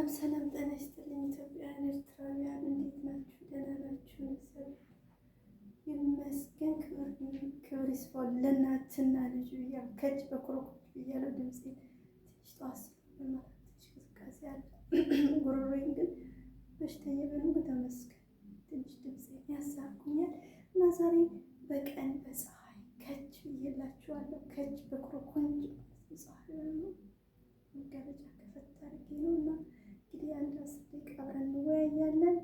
ሰላም ሰላም፣ ጤና ይስጥልኝ ኢትዮጵያውያን ኤርትራውያን፣ እንዴት ናችሁ? ደህና ናችሁ? እግዚአብሔር ይመስገን። ክብር ይስፋ ለእናትና ልጁ እያልኩ ከእጅ በኮረኮች እያለው ድምፄ ትንሽ ጠዋት ስለሆነ ትንሽ ቅዝቃዜ አለ። ጉሮሮዬን ግን በሽተኛ በንጉ ተመስገን ትንሽ ድምፄ ያሳኩኛል እና ዛሬ በቀን በፀሐይ ከእጅ ብዬላችኋለሁ። ከእጅ በኮረኮንጅ ፀሐይ ነው መጋረጃ ከፈት አድርጌ ነው እና እንግዲህ አንድ 10 ደቂቃ አብረን እንወያያለን።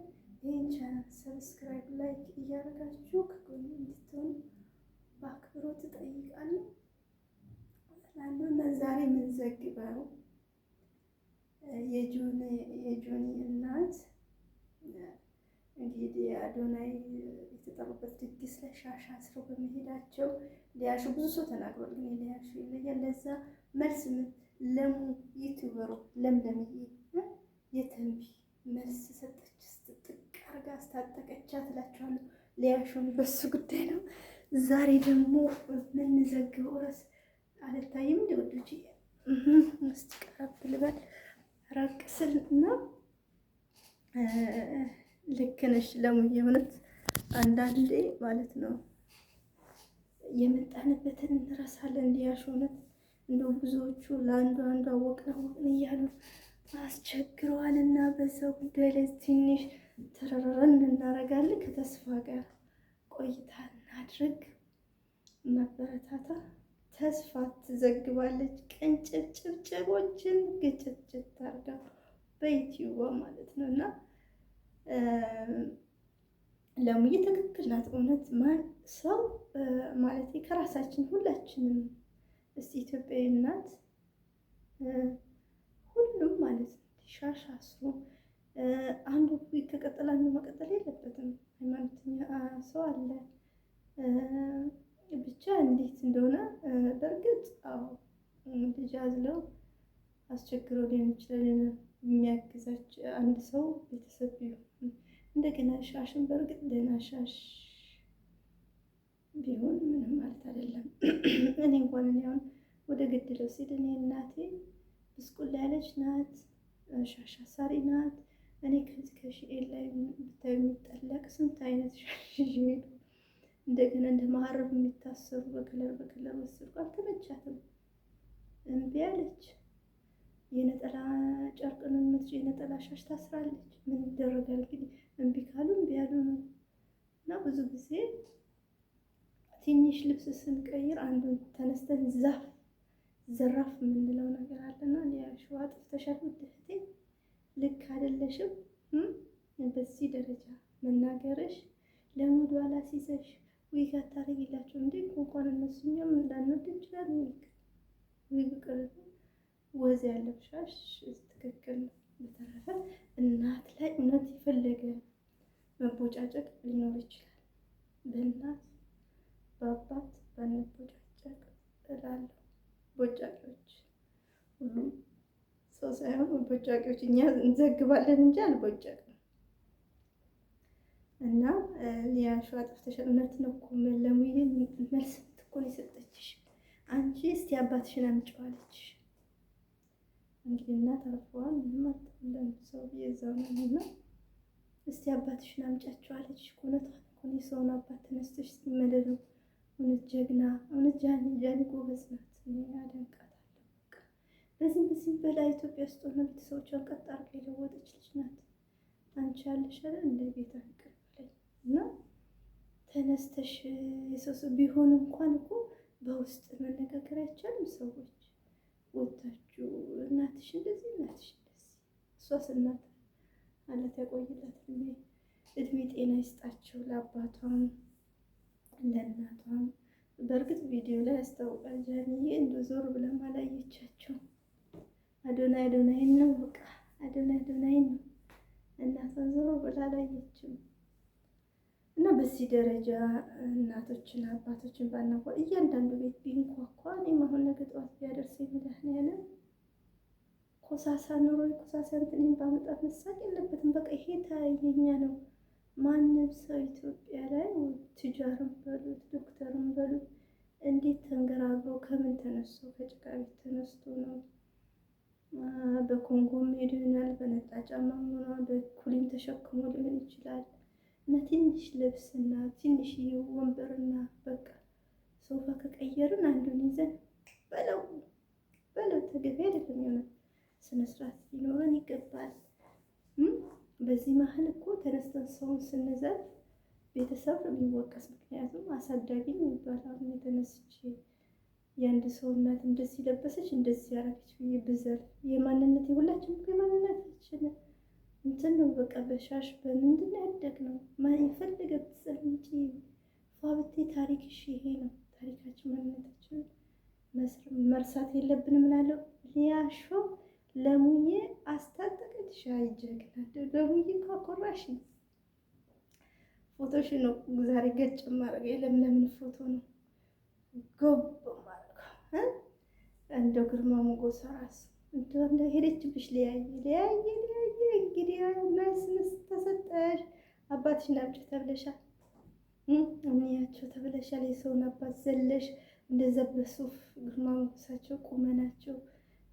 ይህን ቻናል ሰብስክራይብ፣ ላይክ እያደረጋችሁ ከጎን እንድትሆኑ በአክብሮት እጠይቃለሁ እና ዛሬ የምንዘግበው የጆኒ እናት እንግዲህ አዶናይ የተጠሩበት ድግስ ላይ ሻሽ አስረው በመሄዳቸው ሊያሹ ብዙ ሰው ተናግሯል። ግን ሊያሹ ይለያል። ለዛ መልስ ለሙ ዩቲዩበሩ ለምለምዬ የተንቢ መልስ ሰጠች። ስትጥቅ አርጋ አስታጠቀቻት እላችኋለሁ። ሊያሹን በሱ ጉዳይ ነው። ዛሬ ደግሞ የምንዘግበው ርዕስ አልታይም እንደ ወዶች እስቲ ቀረብ ልበል ራቅ ስል እና ልክ ነሽ ለሙዬ እውነት አንዳንዴ ማለት ነው የመጣንበትን እንረሳለን። ሊያሹ እውነት እንደው ብዙዎቹ ለአንዱ አወቅን እያሉ አስቸግረዋል እና በዛ ጉዳይ ላይ ትንሽ ተረረረን እናደርጋለን። ከተስፋ ጋር ቆይታ እናድርግ፣ እናበረታታ። ተስፋ ትዘግባለች ቀንጭብጭቦችን ግጭት አድርጋ በዩቲዩብ ማለት ነው እና ለሙዬ ትክክል ናት። እውነት ሰው ማለት ከራሳችን ሁላችንም እስቲ ኢትዮጵያዊ ናት ሁሉም ማለት ነው ሻሽ አስሮ አንዱ ከቀጠለ አንዱ መቀጠል የለበትም። ሃይማኖተኛ ሰው አለ ብቻ እንዴት እንደሆነ በእርግጥ አዎ ልጅ አዝለው አስቸግረው ሊሆን ይችላል። የሚያግዛቸው አንድ ሰው ቤተሰብ ቢሆን እንደገና ሻሽን በእርግጥ ደህና ሻሽ ቢሆን ምንም ማለት አይደለም። እኔ እንኳን አሁን ወደ ገድለው ሲል እኔ እናቴ ብስቁል ያለች ናት፣ ሻሽ አሳሪ ናት። እኔ ከዚህ ከሺኤል ላይ ብታዩ የሚጠለቅ ስንት አይነት ሻሽ ሄዱ። እንደገና እንደ ማህረብ የሚታሰሩ በከለር ወስድኩ፣ አልተመቻትም፣ እምቢ አለች። የነጠላ ጨርቅን የነጠላ ሻሽ ታስራለች። ምን ይደረጋል እንግዲህ እምቢ ካሉ እምቢ ያሉ ነው እና ብዙ ጊዜ ትንሽ ልብስ ስንቀይር አንዱን ተነስተን ዘራፍ የምንለው ነገር አለና ሊያሹ አጥፍተሻል ውድህቴ፣ ልክ አይደለሽም። በዚህ ደረጃ መናገርሽ ለሙዱ አላሲዘሽ ዊግ አታረጊላቸው እንዴ? እንኳን እነሱ እኛም እንዳንወድ እንችላለን። ዊግ ቅርብ ወዝ ያለው ሻሽ ትክክል ነው። በተረፈ እናት ላይ እውነት የፈለገ መቦጫጨቅ ሊኖር ይችላል። በእናት በአባት ባንቦጫጨቅ እላለሁ። ቦጫቂዎች ሁሉም ሰው ሳይሆን ቦጫቂዎች እኛ እንዘግባለን እንጂ አልቦጫቅም። እና ሊያሹ አጥፍተሻል። እውነት ነው እኮ ለሙዬ መልስ እኮ ነው የሰጠችሽ። አንቺ እስቲ አባትሽን አምጪዋለች። እንግዲህ እናት አርፈዋል፣ ምንም አትልም ሰው የዛው ነው እና እስቲ አባትሽን አምጫቸዋለች። እውነቷን እኮ ነው። የሰውን አባት ተነስተሽ ስትመደሩ እውነት ጀግና፣ እውነት ጃኒ ጎበዝ ናት። እኔ አደንቃታለሁ። በዚህ በላይ ኢትዮጵያ ውስጥ ሆነ ቤተሰቦቿን ቀጥ አድርጋ የለወጠች ልጅ ናት። አንቺ ያለሽ አይደል እንደ ቤት አንቀር እና ተነስተሽ የሰው ቢሆን እንኳን እኮ በውስጥ መነጋገር አይቻልም። ሰዎች ወታችሁ እናትሽ እንደዚህ እሷስ እናት አላት ያቆይላት፣ እድሜ ጤና ይስጣቸው ለአባቷም ለእናቷም። በእርግጥ ቪዲዮ ላይ ያስታውቃል። ጃኒዬ እንደ ዞር ብለም አላየቻቸው። አዶናይ ነው በቃ አዶናይ ነው። እናቷን ዞር ብላ አላየችም። እና በዚህ ደረጃ እናቶችን አባቶችን ባናኳ እያንዳንዱ ቤት ቢንኳኳ እኔም አሁን ነገ ጠዋት ቢያደርሰኝ መድኃኒዓለም ኮሳሳ ኑሮ ኮሳሳ እንትኔን ባመጣት መሳቅ የለበትም። በቃ ይሄ ታየኛ ነው። ማንም ሰው ኢትዮጵያ ላይ ትጃርም በሉት ዶክተርም በሉት እንዴት ተንገራግሮ ከምን ተነስቶ ከጭቃ ቤት ተነስቶ ነው በኮንጎም ሄዱ ይሆናል፣ በነጣ ጫማ ሆኗ በኩሊም ተሸክሞ ሊሆን ይችላል እና ትንሽ ልብስና ትንሽዬ ወንበርና በቃ ሶፋ ከቀየርን አንዱን ይዘን በለው ተገቢ አይደለም። የሆነ ስነ ስርዓት ሊኖረን ይገባል። በዚህ መሀል እኮ ተነስተን ሰውን ስንዘርፍ ቤተሰብ ነው የሚወቀስ። ምክንያቱም አሳዳጊ ነው ይባላል። የተነስቼ የአንድ ሰው እናት እንደዚህ ለበሰች እንደዚህ ያረገች ብዬ ብዘርፍ የማንነት የሁላችንም የማንነታችን እንትን ነው። በቃ በሻሽ በምንድን ነው ያደግነው? የፈለገ ብትዘንጪ ፏብቴ ታሪክሽ ይሄ ነው። ታሪካችን ማንነታችን መርሳት የለብንም እላለሁ። ሊያሾ ለሙዬ አስታጠቀች ሻይ ጀግና ለሙዬ ካኮራሽ ፎቶሽ ነው ዛሬ ገጭ ማድረግ የለምለምን ፎቶ ነው ጎብ ማድረግ እንደው ግርማ ሞገስ ራስ እንደው እንደ ሄደችብሽ ሊያየ እንግዲህ መስመስ ተሰጠሽ። አባትሽን አምጪ ተብለሻል። እሚያቸው ተብለሻል። የሰውን አባት ዘለሽ እንደዛ በሱፍ ግርማ ሞገሳቸው ቁመናቸው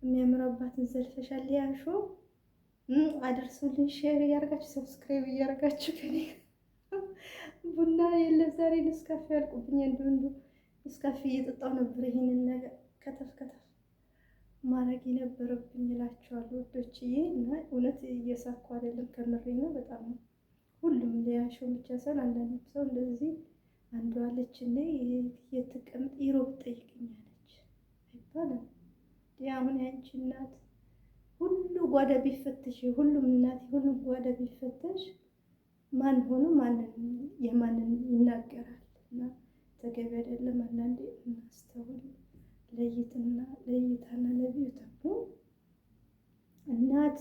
የሚያምር አባትን ዘልፈሻል። ሊያሾ አድርሱልኝ፣ ሼር እያደረጋችሁ ሰብስክራይብ እያደረጋችሁ ከኔ ቡና የለም ዛሬ ንስካፌ ያልቁብኝ። እንደወንዱ ንስካፌ እየጠጣሁ ነበር። ይሄንን ነገር ከተፍ ማድረግ የነበረብኝ እላቸዋለሁ ውዶችዬ። እና እውነት እየሳኩ አይደለም፣ ከምሬ ነው። በጣም ነው ሁሉም ሊያሾ ብቻ ሳይሆን አንዳንድ ሰው እንደዚህ አንዷ አለች እንዴ የተቀምጥ ይሮብ ጠይቅኛለች አይባልም። አሁን ያንቺ እናት ሁሉ ጓዳ ቢፈተሽ ሁሉም እናት ሁሉም ጓዳ ቢፈተሽ ማን ሆኖ የማንን ይናገራል? እና ተገቢ አይደለም። አንዳንዴ እናስተውል። ለይታና ለቢዩ ተብሎ እናት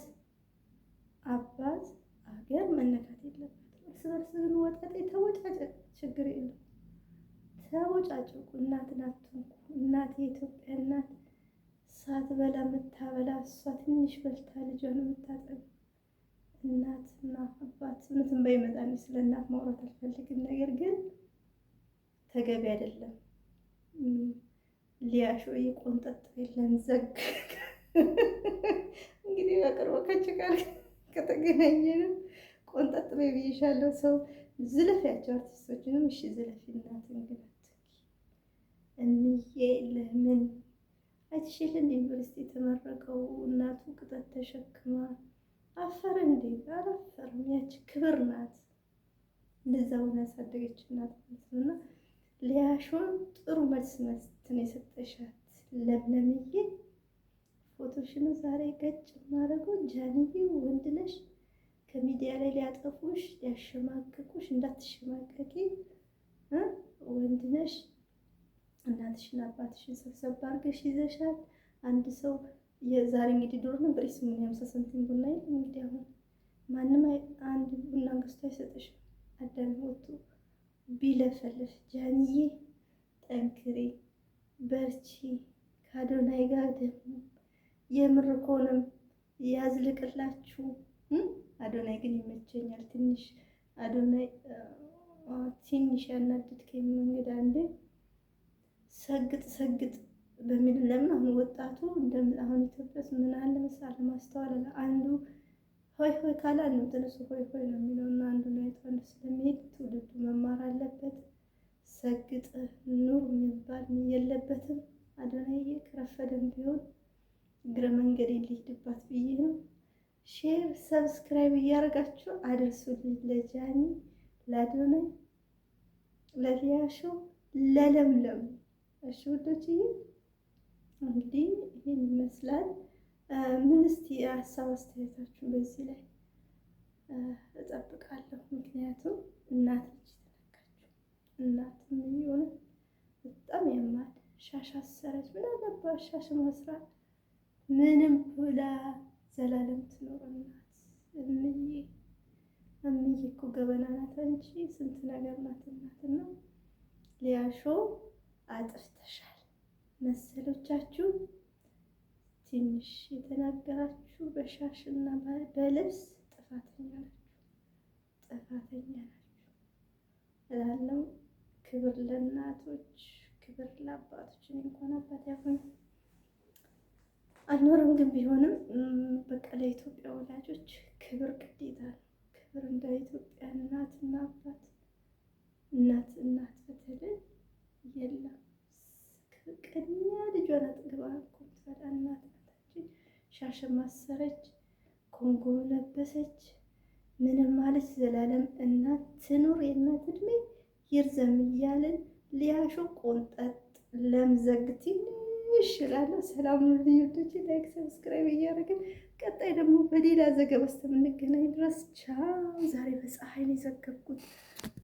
አባት አገር መነካት የለበትም። እርስ በርስ ግን ወጣጤ ተወጫጨቅ ችግር የለም። ተወጫጨቁ። እናትን አትንኩ። እናት የኢትዮጵያ እናት ሳትበላ የምታበላ እሷ ትንሽ በልታ ልጇን የምታጠብ እናትና አባት እውነትም ባይመጣ ስለ እናት ማውራት አልፈልግም። ነገር ግን ተገቢ አይደለም። ሊያሾ ቆንጠጥ የለም ዘግ እንግዲህ በቅርቡ ከችጋር ከተገናኘንም ቆንጠጥ በይ ብዬሻለሁ። ሰው ዝለፊያቸው አርቲስቶችንም እሺ ዝለፊ እናት እንግዲህ እንዬ ለምን አይተሽል እንደ ዩኒቨርሲቲ የተመረቀው እናቱ ቅጠት ተሸክማ አፈረ እንዴ? አላፈረም። ያቺ ክብር ናት። እንደዛው ያሳደገች እናት እና ሊያሾን ጥሩ መልስ መስጠት የሰጠሻት ለምለምዬ ፎቶሽን ዛሬ ገጭ ማድረጉ ጃንዬ ወንድ ነሽ። ከሚዲያ ላይ ሊያጠፉሽ ሊያሸማቅቁሽ እንዳትሸማቀቂ ወንድ ነሽ። እናትሽን አባትሽን ሰብሰብ አድርገሽ ይዘሻል። አንድ ሰው የዛሬ እንግዲህ ዶሮ ነበር ስሙን 50 ሳንቲም ቡና እንግዲህ አሁን ማንም አንድ ቡና ገዝቶ አይሰጥሽም። አዳም ወጡ ቢለፈልፍ ጃንዬ ጠንክሬ በርቺ ከአዶናይ ጋር ደግሞ የምር ከሆነም ያዝልቅላችሁ። አዶናይ ግን ይመቸኛል ትንሽ አዶናይ ትንሽ ያናድድከኝ መንገድ አንዴ ሰግጥ በሚል ለምን አሁን ወጣቱ አሁን ኢትዮጵያ ውስጥ ምን አለ መሰለህ ማስተዋል አንዱ ሆይ ካለ አንዱ ተነሱ ሆይ ነው የሚለው እና አንዱ ላይ አንዱ ስለሚሄድ ትውልዱ መማር አለበት። ሰግጥ ኑር የሚባል የለበትም። አዶናይ ከረፈደም ቢሆን እግረ መንገድ ሊሄድባት ብዬ ነው። ሼር ሰብስክራይብ እያደረጋችሁ አድርሱልኝ ለጃኒ ለአዶናይ ለሊያሾ ለለምለም። እሺ ውዶችዬ እንግዲህ ይሄን ይመስላል። ምን እስቲ ሀሳብ አስተያየታችሁን በዚህ ላይ እጠብቃለሁ። ምክንያቱም እናት ልጅ ተነካችሁ እናት ምን ይሆነ በጣም ያማል። ሻሽ አሰረች ምን አለባት ሻሽ መስራት ምንም ብላ ዘላለም ትኖር እናት። እምዬ እኮ ገበና ናት እንጂ ስንት ነገር ናት እናትና ሊያሾ አጥፍተሻል መሰሎቻችሁ። ትንሽ የተናገራችሁ በሻሽና በልብስ ጥፋተኛ ናችሁ እላለሁ። ክብር ለእናቶች፣ ክብር ለአባቶች። እንኳን አባት ያሆን አልኖርም ግን ቢሆንም በቃ ለኢትዮጵያ ወላጆች ክብር ግዴታ ነው። ክብር እንደ ኢትዮጵያ እናትና አባት እናት በተለይ የለም። ቅድሚያ ልጇን አጥግባ እኮ ትበላ እናት ናታችን። ሻሽ ማሰረች፣ ኮንጎ ለበሰች፣ ምንም ማለች። ዘላለም እናት ትኑር፣ የእናት እድሜ ይርዘም እያልን ሊያሾ ቆንጠጥ ለምዘግቲ ይሽላለሁ። ሰላም ልዩቶች፣ ላይክ ሰብስክራይብ እያደረግን ቀጣይ ደግሞ በሌላ ዘገባ እስከምንገናኝ ድረስ ቻው። ዛሬ በፀሐይ ነው የዘገብኩት።